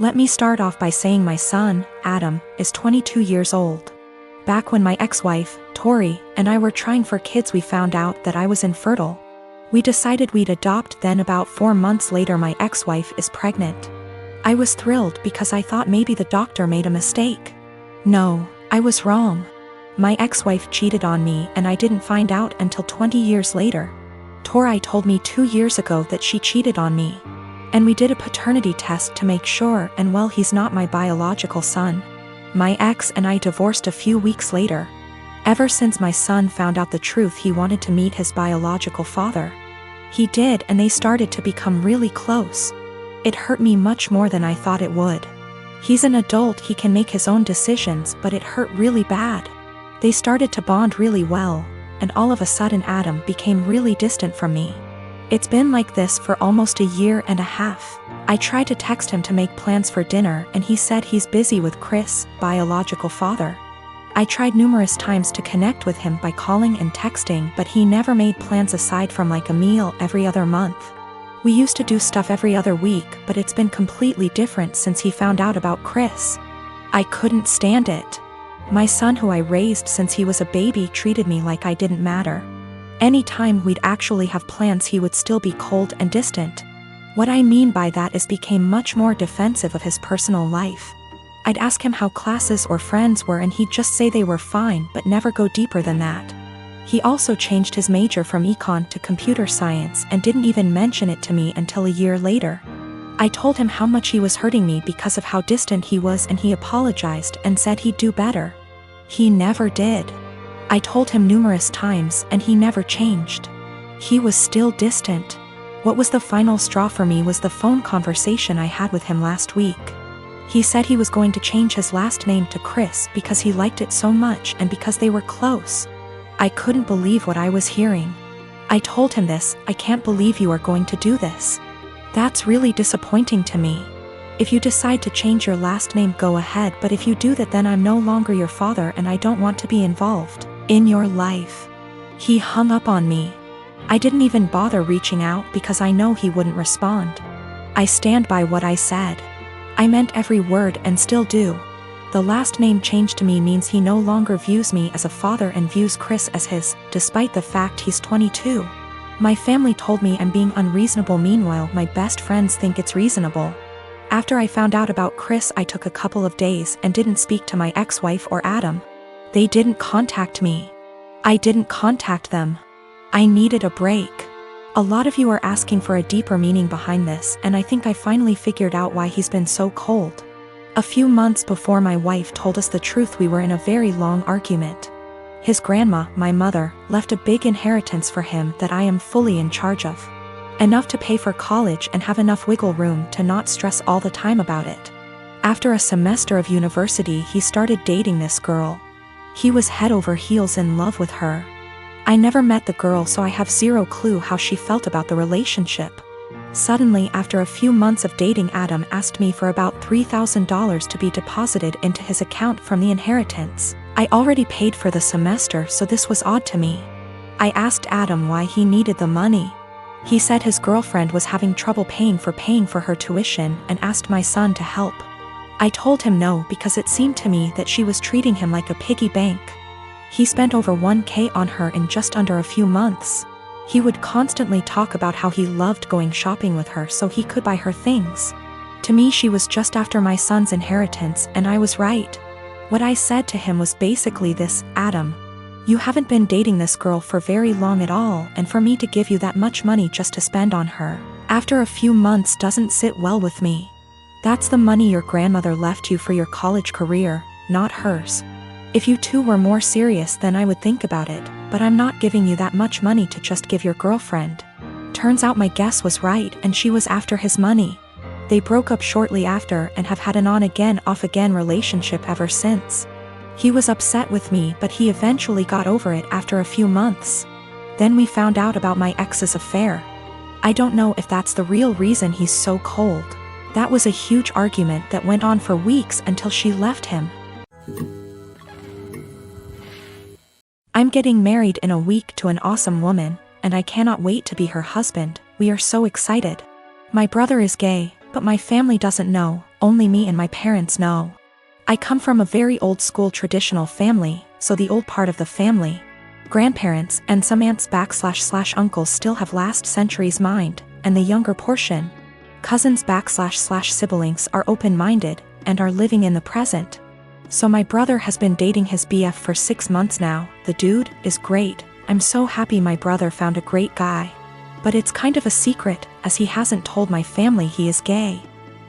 Let me start off by saying my son, Adam, is 22 years old. Back when my ex-wife, Tori, and I were trying for kids, we found out that I was infertile. We decided we'd adopt, then about 4 months later my ex-wife is pregnant. I was thrilled because I thought maybe the doctor made a mistake. No, I was wrong. My ex-wife cheated on me and I didn't find out until 20 years later. Tori told me 2 years ago that she cheated on me. And we did a paternity test to make sure, and well, he's not my biological son. My ex and I divorced a few weeks later. Ever since my son found out the truth, he wanted to meet his biological father. He did, and they started to become really close. It hurt me much more than I thought it would. He's an adult, he can make his own decisions, but it hurt really bad. They started to bond really well, and all of a sudden Adam became really distant from me. It's been like this for almost a year and a half. I tried to text him to make plans for dinner and he said he's busy with Chris, biological father. I tried numerous times to connect with him by calling and texting, but he never made plans aside from like a meal every other month. We used to do stuff every other week, but it's been completely different since he found out about Chris. I couldn't stand it. My son, who I raised since he was a baby, treated me like I didn't matter. Anytime we'd actually have plans, he would still be cold and distant. What I mean by that is became much more defensive of his personal life. I'd ask him how classes or friends were and he'd just say they were fine but never go deeper than that. He also changed his major from econ to computer science and didn't even mention it to me until a year later. I told him how much he was hurting me because of how distant he was and he apologized and said he'd do better. He never did. I told him numerous times and he never changed. He was still distant. What was the final straw for me was the phone conversation I had with him last week. He said he was going to change his last name to Chris because he liked it so much and because they were close. I couldn't believe what I was hearing. I told him this. I can't believe you are going to do this. That's really disappointing to me. If you decide to change your last name, go ahead, but if you do that, then I'm no longer your father and I don't want to be involved in your life. He hung up on me. I didn't even bother reaching out because I know he wouldn't respond. I stand by what I said. I meant every word and still do. The last name change to me means he no longer views me as a father and views Chris as his, despite the fact he's 22. My family told me I'm being unreasonable, meanwhile my best friends think it's reasonable. After I found out about Chris, I took a couple of days and didn't speak to my ex-wife or Adam. They didn't contact me. I didn't contact them. I needed a break. A lot of you are asking for a deeper meaning behind this, and I think I finally figured out why he's been so cold. A few months before my wife told us the truth, we were in a very long argument. His grandma, my mother, left a big inheritance for him that I am fully in charge of. Enough to pay for college and have enough wiggle room to not stress all the time about it. After a semester of university, he started dating this girl. He was head over heels in love with her. I never met the girl, so I have zero clue how she felt about the relationship. Suddenly, after a few months of dating, Adam asked me for about $3,000 to be deposited into his account from the inheritance. I already paid for the semester, so this was odd to me. I asked Adam why he needed the money. He said his girlfriend was having trouble paying for her tuition and asked my son to help. I told him no because it seemed to me that she was treating him like a piggy bank. He spent over $1,000 on her in just under a few months. He would constantly talk about how he loved going shopping with her so he could buy her things. To me, she was just after my son's inheritance, and I was right. What I said to him was basically this: Adam, you haven't been dating this girl for very long at all, and for me to give you that much money just to spend on her after a few months doesn't sit well with me. That's the money your grandmother left you for your college career, not hers. If you two were more serious, then I would think about it, but I'm not giving you that much money to just give your girlfriend. Turns out my guess was right, and she was after his money. They broke up shortly after and have had an on-again, off-again relationship ever since. He was upset with me, but he eventually got over it after a few months. Then we found out about my ex's affair. I don't know if that's the real reason he's so cold. That was a huge argument that went on for weeks until she left him. I'm getting married in a week to an awesome woman, and I cannot wait to be her husband. We are so excited. My brother is gay, but my family doesn't know, Only me and my parents know. I come from a very old school traditional family, so the old part of the family, grandparents and some aunts/uncles still have last century's mind, and the younger portion, cousins/siblings are open-minded and are living in the present. So my brother has been dating his BF for 6 months now. The dude is great. I'm so happy my brother found a great guy. But it's kind of a secret, as he hasn't told my family he is gay.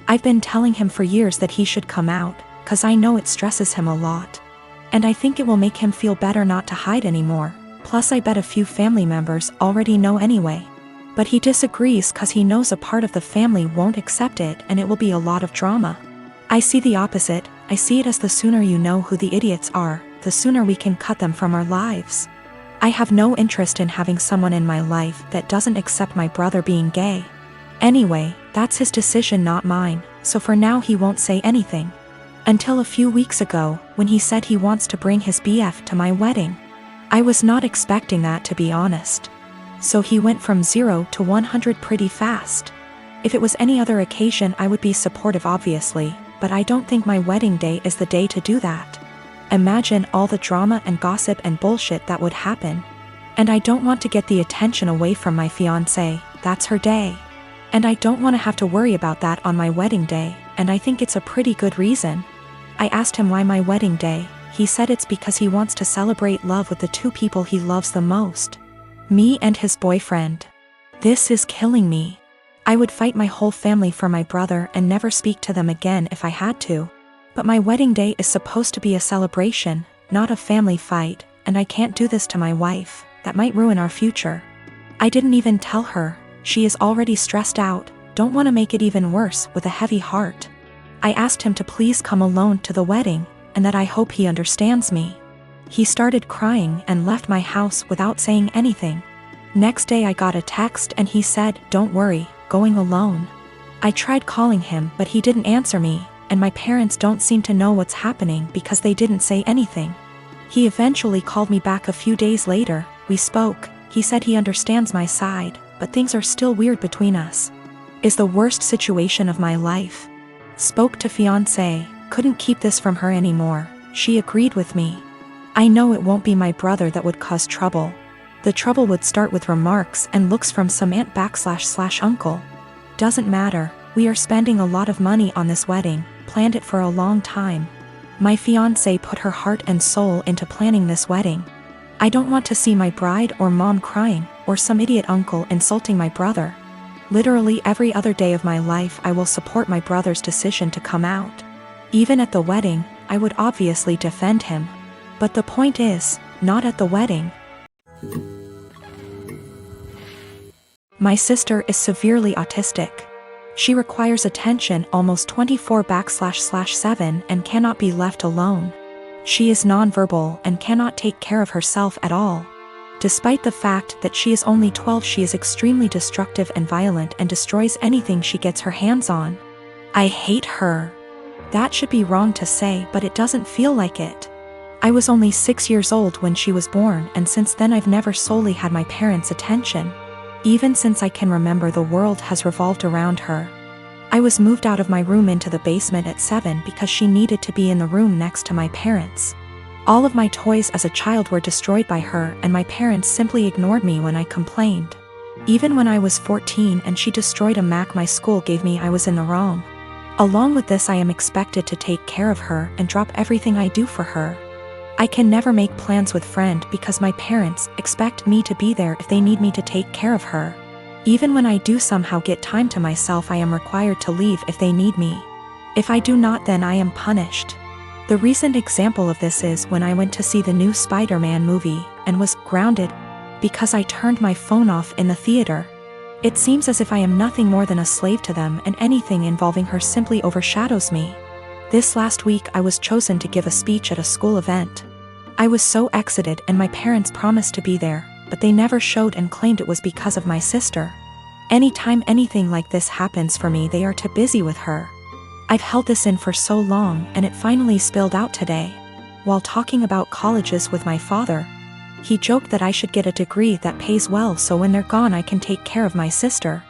I've been telling him for years that he should come out, cause I know it stresses him a lot. And I think it will make him feel better not to hide anymore, plus I bet a few family members already know anyway. But he disagrees cause he knows a part of the family won't accept it and it will be a lot of drama. I see the opposite. I see it as the sooner you know who the idiots are, the sooner we can cut them from our lives. I have no interest in having someone in my life that doesn't accept my brother being gay. Anyway, that's his decision, not mine, so for now he won't say anything. Until a few weeks ago, when he said he wants to bring his BF to my wedding. I was not expecting that, to be honest. So he went from 0 to 100 pretty fast. If it was any other occasion I would be supportive obviously, but I don't think my wedding day is the day to do that. Imagine all the drama and gossip and bullshit that would happen. And I don't want to get the attention away from my fiancée. That's her day. And I don't want to have to worry about that on my wedding day, and I think it's a pretty good reason. I asked him why my wedding day. He said it's because he wants to celebrate love with the two people he loves the most. Me and his boyfriend. This is killing me. I would fight my whole family for my brother and never speak to them again if I had to. But my wedding day is supposed to be a celebration, not a family fight, and I can't do this to my wife. That might ruin our future. I didn't even tell her. She is already stressed out, don't want to make it even worse, with a heavy heart. I asked him to please come alone to the wedding, and that I hope he understands me. He started crying and left my house without saying anything. Next day I got a text and he said, "Don't worry, going alone." I tried calling him but he didn't answer me, and my parents don't seem to know what's happening because they didn't say anything. He eventually called me back a few days later. We spoke. He said he understands my side, but things are still weird between us. Is the worst situation of my life. Spoke to fiancé, couldn't keep this from her anymore. She agreed with me. I know it won't be my brother that would cause trouble. The trouble would start with remarks and looks from some aunt/uncle. Doesn't matter, we are spending a lot of money on this wedding, planned it for a long time. My fiancé put her heart and soul into planning this wedding. I don't want to see my bride or mom crying, or some idiot uncle insulting my brother. Literally every other day of my life I will support my brother's decision to come out. Even at the wedding, I would obviously defend him. But the point is, not at the wedding. My sister is severely autistic. She requires attention almost 24/7 and cannot be left alone. She is nonverbal and cannot take care of herself at all. Despite the fact that she is only 12, she is extremely destructive and violent and destroys anything she gets her hands on. I hate her. That should be wrong to say, but it doesn't feel like it. I was only 6 years old when she was born, and since then I've never solely had my parents' attention. Even since I can remember, the world has revolved around her. I was moved out of my room into the basement at 7 because she needed to be in the room next to my parents. All of my toys as a child were destroyed by her, and my parents simply ignored me when I complained. Even when I was 14 and she destroyed a Mac my school gave me, I was in the wrong. Along with this, I am expected to take care of her and drop everything I do for her. I can never make plans with friend because my parents expect me to be there if they need me to take care of her. Even when I do somehow get time to myself, I am required to leave if they need me. If I do not, then I am punished. The recent example of this is when I went to see the new Spider-Man movie and was grounded because I turned my phone off in the theater. It seems as if I am nothing more than a slave to them, and anything involving her simply overshadows me. This last week I was chosen to give a speech at a school event. I was so excited, and my parents promised to be there, but they never showed and claimed it was because of my sister. Anytime anything like this happens for me, they are too busy with her. I've held this in for so long, and it finally spilled out today. While talking about colleges with my father, he joked that I should get a degree that pays well so when they're gone I can take care of my sister.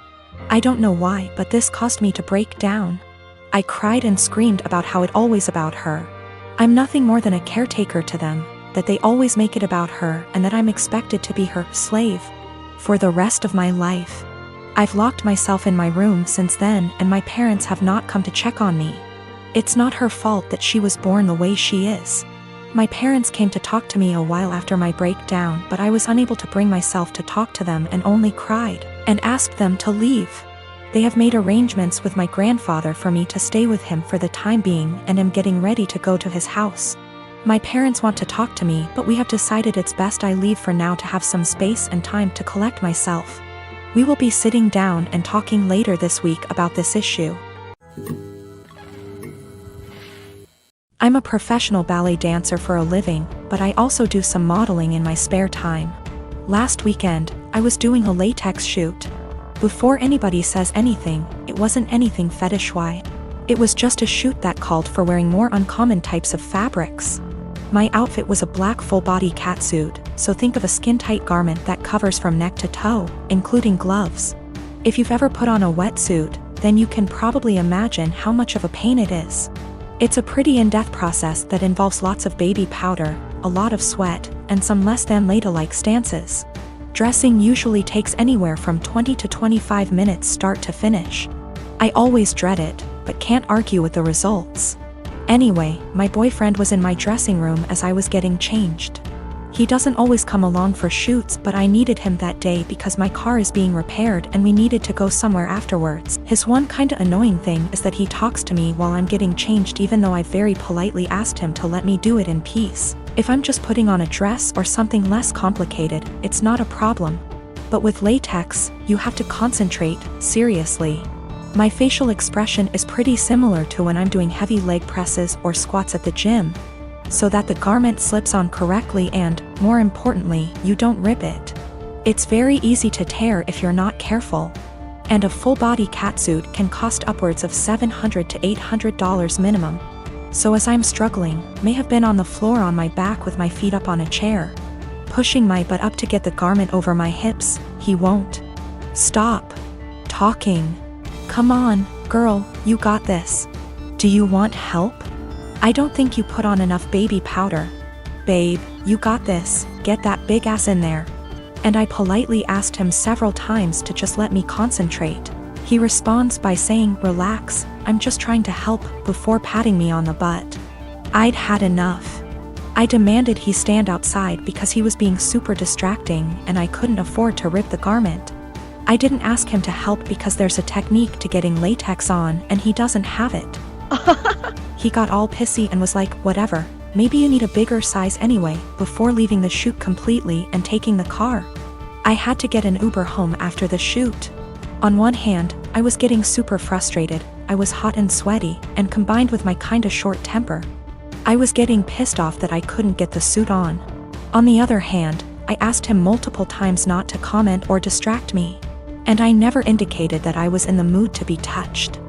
I don't know why, but this caused me to break down. I cried and screamed about how it always about her. I'm nothing more than a caretaker to them, that they always make it about her and that I'm expected to be her slave for the rest of my life. I've locked myself in my room since then and my parents have not come to check on me. It's not her fault that she was born the way she is. My parents came to talk to me a while after my breakdown, but I was unable to bring myself to talk to them and only cried and asked them to leave. They have made arrangements with my grandfather for me to stay with him for the time being and am getting ready to go to his house. My parents want to talk to me, but we have decided it's best I leave for now to have some space and time to collect myself. We will be sitting down and talking later this week about this issue. I'm a professional ballet dancer for a living, but I also do some modeling in my spare time. Last weekend, I was doing a latex shoot. Before anybody says anything, it wasn't anything fetish-wise. It was just a shoot that called for wearing more uncommon types of fabrics. My outfit was a black full-body catsuit, so think of a skin-tight garment that covers from neck to toe, including gloves. If you've ever put on a wetsuit, then you can probably imagine how much of a pain it is. It's a pretty in-depth process that involves lots of baby powder, a lot of sweat, and some less than ladylike stances. Dressing usually takes anywhere from 20 to 25 minutes start to finish. I always dread it, but can't argue with the results. Anyway, my boyfriend was in my dressing room as I was getting changed. He doesn't always come along for shoots, but I needed him that day because my car is being repaired and we needed to go somewhere afterwards. His one kinda annoying thing is that he talks to me while I'm getting changed even though I very politely asked him to let me do it in peace. If I'm just putting on a dress or something less complicated, it's not a problem. But with latex, you have to concentrate, seriously. My facial expression is pretty similar to when I'm doing heavy leg presses or squats at the gym, so that the garment slips on correctly and, more importantly, you don't rip it. It's very easy to tear if you're not careful. And a full-body catsuit can cost upwards of $700 to $800 minimum. So as I'm struggling, may have been on the floor on my back with my feet up on a chair, pushing my butt up to get the garment over my hips, he won't stop talking. Come on, girl, you got this. Do you want help? I don't think you put on enough baby powder. Babe, you got this, get that big ass in there. And I politely asked him several times to just let me concentrate. He responds by saying, relax, I'm just trying to help, before patting me on the butt. I'd had enough. I demanded he stand outside because he was being super distracting and I couldn't afford to rip the garment. I didn't ask him to help because there's a technique to getting latex on and he doesn't have it. He got all pissy and was like, whatever, maybe you need a bigger size anyway, before leaving the shoot completely and taking the car. I had to get an Uber home after the shoot. On one hand, I was getting super frustrated, I was hot and sweaty, and combined with my kinda short temper, I was getting pissed off that I couldn't get the suit on. On the other hand, I asked him multiple times not to comment or distract me. And I never indicated that I was in the mood to be touched.